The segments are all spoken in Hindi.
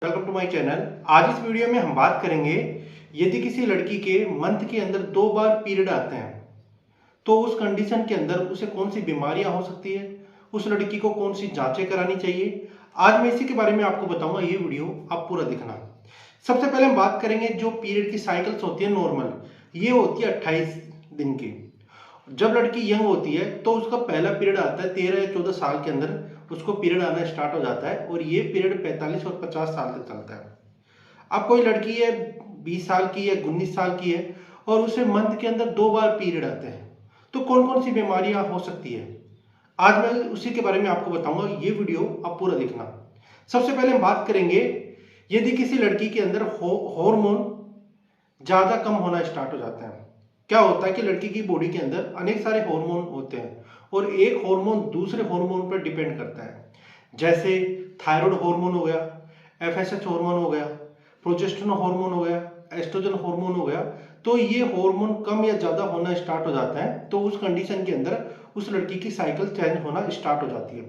Welcome to my channel. आज इस वीडियो में हम बात करेंगे, यदि किसी लड़की के मंथ के अंदर 2 बार पीरियड आते हैं तो उस कंडीशन के अंदर उसे कौन सी बीमारियां हो सकती है, उस लड़की को कौन सी जांचें करानी चाहिए। आज मैं इसी के बारे में आपको बताऊंगा, ये वीडियो आप पूरा देखना। सबसे पहले हम बात करेंगे जो पीरियड की साइकिल्स होती है नॉर्मल, ये होती है 28 दिन की। जब लड़की यंग होती है तो उसका पहला पीरियड आता है 13 या 14 साल के अंदर, उसको पीरियड आना स्टार्ट हो जाता है और ये पीरियड 45 और 50 साल तक चलता है। अब कोई लड़की है 20 साल की है, 19 साल की है और उसे मंथ के अंदर 2 बार पीरियड आते हैं, तो कौन कौन सी बीमारियां हो सकती है, आज मैं उसी के बारे में आपको बताऊंगा। ये वीडियो आप पूरा देखना। सबसे पहले हम बात करेंगे, यदि किसी लड़की के अंदर हार्मोन ज्यादा कम होना स्टार्ट हो जाता है। क्या होता है कि लड़की की बॉडी के अंदर अनेक सारे हार्मोन होते हैं और एक हार्मोन दूसरे हार्मोन पर डिपेंड करता है। जैसे थायराइड हार्मोन हो गया, एफएसएच हार्मोन हो गया, प्रोजेस्टेरोन हार्मोन हो गया, एस्ट्रोजन हार्मोन हो गया। तो ये हार्मोन कम या ज्यादा होना स्टार्ट हो जाता है तो उस कंडीशन के अंदर उस लड़की की साइकिल चेंज होना स्टार्ट हो जाती है।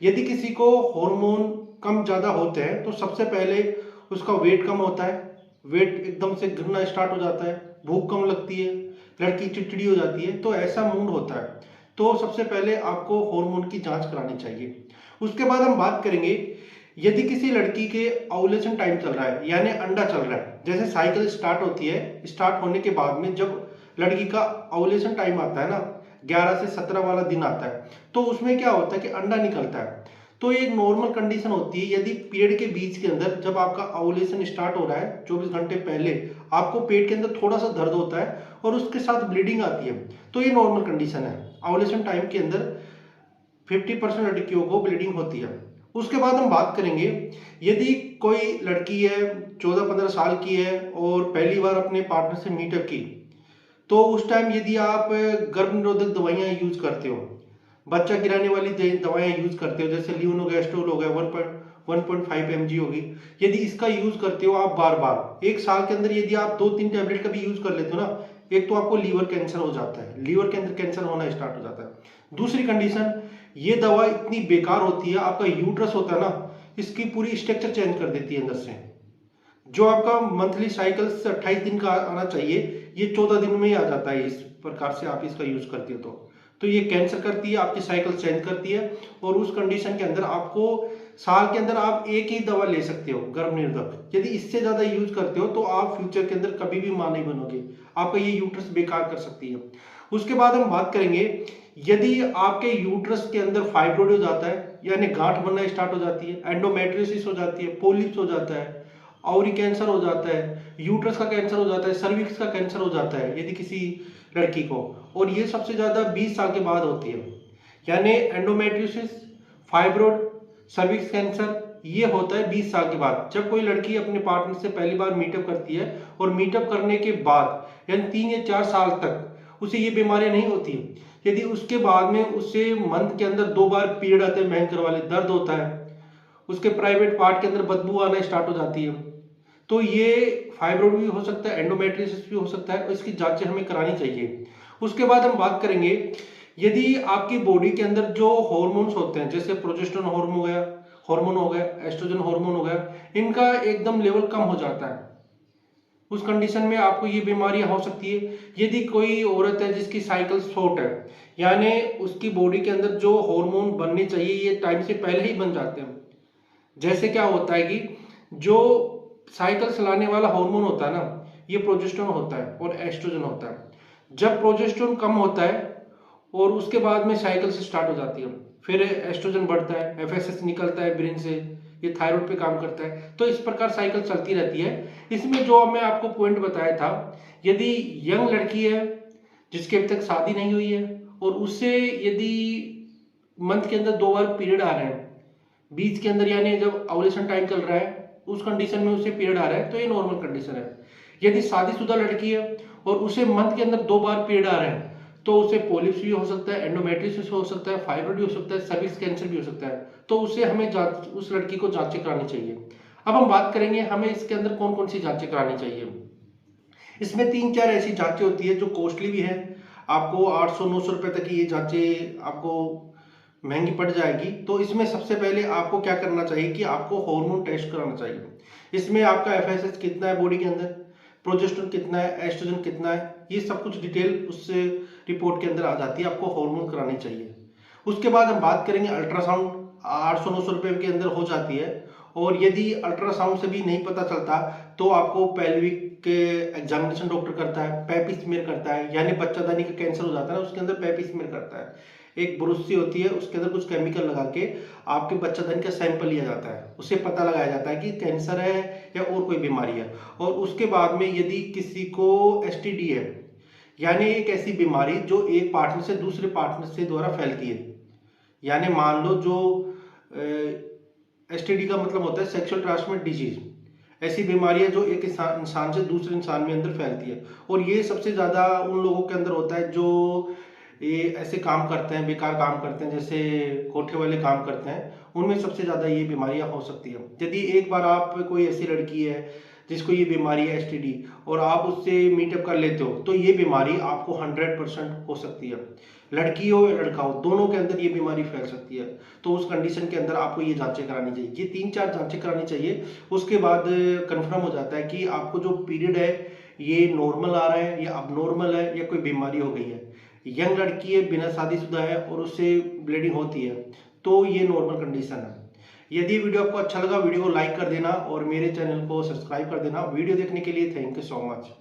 यदि किसी को हार्मोन कम ज्यादा होते हैं तो सबसे पहले उसका वेट कम होता है, वेट एकदम से गिरना स्टार्ट हो जाता है, भूख कम लगती है, लड़की चिड़चिड़ी हो जाती है, तो ऐसा मूड होता है। तो सबसे पहले आपको हार्मोन की जांच करानी चाहिए। उसके बाद हम बात करेंगे, यदि किसी लड़की के ओव्यूलेशन टाइम चल रहा है यानी अंडा चल रहा है, जैसे साइकिल स्टार्ट होती है, स्टार्ट होने के बाद में जब लड़की का ओव्यूलेशन टाइम आता है ना, 11 से 17 वाला दिन आता है, तो उसमें क्या होता है कि अंडा निकलता है। तो ये एक नॉर्मल कंडीशन होती है। यदि पीरियड के बीच के अंदर जब आपका ओव्यूलेशन स्टार्ट हो रहा है 24 घंटे पहले आपको पेट के अंदर थोड़ा सा दर्द होता है और उसके साथ ब्लीडिंग आती है, तो ये नॉर्मल कंडीशन है। ओव्यूलेशन टाइम के अंदर 50% लड़कियों को ब्लीडिंग होती है। उसके बाद हम बात करेंगे, यदि कोई लड़की है 14-15 साल की है और पहली बार अपने पार्टनर से मीटअप की, तो उस टाइम यदि आप गर्भ निरोधक दवाइयां यूज करते हो, बच्चा गिराने वाली दवाइयां यूज करते हो, जैसे लियोनोगेस्ट्रोल हो गया 1.5 mg होगी, यदि इसका यूज करते हो आप बार बार एक साल के अंदर, यदि आप 2-3 टैबलेट का भी यूज कर लेते हो ना, एक तो आपको लीवर कैंसर हो जाता है, लीवर के अंदर कैंसर होना स्टार्ट हो जाता है। दूसरी कंडीशन, ये दवा इतनी बेकार होती है, आपका यूट्रस होता है ना, इसकी पूरी स्ट्रक्चर चेंज कर देती है अंदर से। जो आपका मंथली साइकिल 28 दिन का आना चाहिए, ये 14 दिन में ही आ जाता है। इस प्रकार से आप इसका यूज करते हो तो ये कैंसर करती है, आपकी साइकिल चेंज करती है और उस कंडीशन के अंदर आपको साल के अंदर आप एक ही दवा ले सकते हो गर्भ निरोधक। यदि इससे ज्यादा यूज करते हो तो आप फ्यूचर के अंदर कभी भी मां नहीं बनोगे, आपका ये यूट्रस बेकार कर सकती है। उसके बाद हम बात करेंगे, यदि आपके यूट्रस के अंदर फाइब्रोइड हो जाता है यानी गांठ बनना स्टार्ट हो जाती है, एंडोमेट्रियोसिस हो जाती है, पोलिप्स हो जाता है, ओवरी कैंसर हो जाता है, यूट्रस का कैंसर हो जाता है, सर्विक्स का कैंसर हो जाता है यदि किसी लड़की को, और ये सबसे ज्यादा 20 साल के बाद होती है। यानी एंडोमेट्रियोसिस, फाइब्रोइड, सर्विक्स कैंसर ये होता है 20 साल के बाद, जब कोई लड़की अपने पार्टनर से पहली बार मीटअप करती है और मीटअप करने के बाद यानी 3 या 4 साल तक उसे ये बीमारियां नहीं होती। यदि उसके बाद में उसे मंथ के अंदर 2 बार पीरियड आते हैं, भयंकर वाले दर्द होता है, उसके प्राइवेट पार्ट के अंदर बदबू आना स्टार्ट हो जाती है, तो ये फाइब्रोइड भी हो सकता है, एंडोमेट्रियोसिस भी हो सकता है और इसकी जांचें हमें करानी चाहिए। उसके बाद हम बात करेंगे, यदि आपकी बॉडी के अंदर जो हार्मोन्स होते हैं, जैसे प्रोजेस्टेरोन हार्मोन हो गया, एस्ट्रोजन हार्मोन हो गया, इनका एकदम लेवल कम हो जाता है, उस कंडीशन में आपको ये बीमारियां हो सकती है। यदि कोई औरत है जिसकी साइकिल शॉर्ट है यानी उसकी बॉडी के अंदर जो हार्मोन बनने चाहिए ये टाइम से पहले ही बन जाते हैं। जैसे क्या होता है कि जो साइकिल चलाने वाला हार्मोन होता है ना, ये प्रोजेस्टेरोन होता है और एस्ट्रोजन होता है। जब प्रोजेस्टेरोन कम होता है और उसके बाद में साइकिल से स्टार्ट हो जाती है, फिर एस्ट्रोजन बढ़ता है, एफएसएच निकलता है ब्रेन से, ये थायराइड पे काम करता है, तो इस प्रकार साइकिल चलती रहती है। इसमें जो मैं आपको पॉइंट बताया था, यदि यंग लड़की है जिसकी अभी तक शादी नहीं हुई है और उससे यदि मंथ के अंदर 2 बार पीरियड आ रहे हैं बीच के अंदर, यानी जब ओव्यूलेशन टाइम चल रहा है उस कंडीशन में उसे पीरियड आ रहा है, तो ये नॉर्मल कंडीशन है। यदि शादीशुदा लड़की है और उसे मंथ के अंदर 2 बार पीरियड आ रहे हैं तो उसे पोलिप्स भी हो सकता है, एंडोमेट्रियोसिस हो सकता है, फाइब्रोइड भी हो सकता है, सर्विक्स कैंसर भी हो सकता है, तो उसे हमें उस लड़की को जांचें करानी चाहिए। अब हम बात करेंगे हमें इसके अंदर कौन कौन सी जांचें करानी चाहिए। इसमें 3-4 ऐसी जांचें होती है जो कॉस्टली भी है, आपको 800-900 रुपए तक की ये जांचें आपको महंगी पड़ जाएगी। तो इसमें सबसे पहले आपको क्या करना चाहिए कि आपको हार्मोन टेस्ट कराना चाहिए। इसमें आपका एफएसएच कितना है बॉडी के अंदर, प्रोजेस्टेरोन कितना है, एस्ट्रोजन कितना है, ये सब कुछ डिटेल उससे रिपोर्ट के अंदर आ जाती है। आपको हार्मोन करानी चाहिए। उसके बाद हम बात करेंगे अल्ट्रासाउंड, 800-900 रुपये के अंदर हो जाती है। और यदि अल्ट्रासाउंड से भी नहीं पता चलता तो आपको पेल्विक के एग्जामिनेशन डॉक्टर करता है, पैप स्मीयर करता है, यानी बच्चादानी का कैंसर हो जाता है उसके अंदर पैप स्मीयर करता है। एक ब्रुश सी होती है, उसके अंदर कुछ केमिकल लगा के आपके बच्चादानी का सैंपल लिया जाता है, उससे पता लगाया जाता है कि कैंसर है या और कोई बीमारी है। और उसके बाद में यदि किसी को एसटीडी है, यानी एक ऐसी बीमारी जो एक पार्टनर से दूसरे पार्टनर से द्वारा फैलती है, यानी मान लो जो एसटीडी का मतलब होता है सेक्सुअल ट्रांसमिट डिजीज, ऐसी बीमारियां जो एक इंसान से दूसरे इंसान में अंदर फैलती है। और ये सबसे ज़्यादा उन लोगों के अंदर होता है जो ये ऐसे काम करते हैं, बेकार काम करते हैं, जैसे कोठे वाले काम करते हैं, उनमें सबसे ज़्यादा ये बीमारियां हो सकती है। यदि एक बार आप कोई ऐसी लड़की है जिसको ये बीमारी है एसटीडी और आप उससे मीटअप कर लेते हो तो ये बीमारी आपको 100% हो सकती है। लड़की हो या लड़का हो, दोनों के अंदर ये बीमारी फैल सकती है। तो उस कंडीशन के अंदर आपको ये जांचें करानी चाहिए, ये 3-4 जांचें करानी चाहिए। उसके बाद कंफर्म हो जाता है कि आपको जो पीरियड है ये नॉर्मल आ रहा है या अबनॉर्मल है या कोई बीमारी हो गई है। यंग लड़की है, बिना शादीशुदा है और उससे ब्लीडिंग होती है तो ये नॉर्मल कंडीशन है। यदि वीडियो आपको अच्छा लगा, वीडियो को लाइक कर देना और मेरे चैनल को सब्सक्राइब कर देना। वीडियो देखने के लिए थैंक यू सो मच।